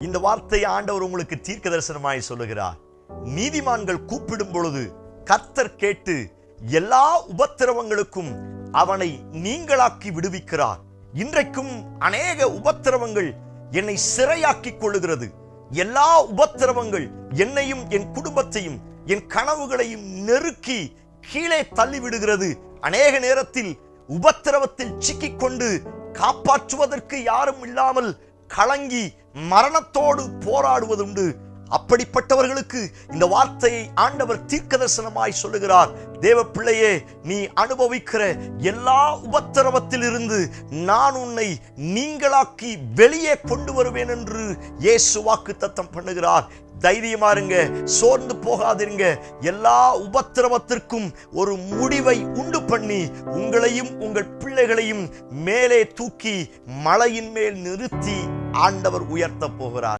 இந்த வார்த்தை ஆண்டவர் உங்களுக்கு தீர்க்க தரிசனமாய் சொல்லுகிறார். நீதிமான்கள் கூப்பிடும் பொழுது கர்த்தர் கேட்டு எல்லா உபத்திரவங்களுக்கும் அவனை நீங்களாக்கி விடுவிக்கிறார். இன்றைக்கும் அநேக உபத்திரவங்கள் என்னை சிறையாக்கிக் கொள்ளுகிறது. எல்லா உபத்திரவங்கள் என்னையும் என் குடும்பத்தையும் என் கனவுகளையும் நெருக்கி கீழே தள்ளிவிடுகிறது. அநேக நேரத்தில் உபத்திரவத்தில் சிக்கிக்கொண்டு காப்பாற்றுவதற்கு யாரும் இல்லாமல் கலங்கி மரணத்தோடு போராடுவதுண்டு. அப்படிப்பட்டவர்களுக்கு இந்த வார்த்தையை ஆண்டவர் தீர்க்கதரிசனமாய் சொல்லுகிறார். தேவ பிள்ளையே, நீ அனுபவிக்கிற எல்லா உபத்திரவத்தில் இருந்து நான் உன்னை நீங்களாக்கி வெளியே கொண்டு வருவேன் என்று இயேசு வாக்குத்தத்தம் பண்ணுகிறார். தைரியமா இருங்க, சோர்ந்து போகாதிருங்க. எல்லா உபத்திரவத்திற்கும் ஒரு முடிவை உண்டு பண்ணி உங்களையும் உங்கள் பிள்ளைகளையும் மேலே தூக்கி மலையின் மேல் நிறுத்தி ஆண்டவர் உயர்த்த போகிறார்.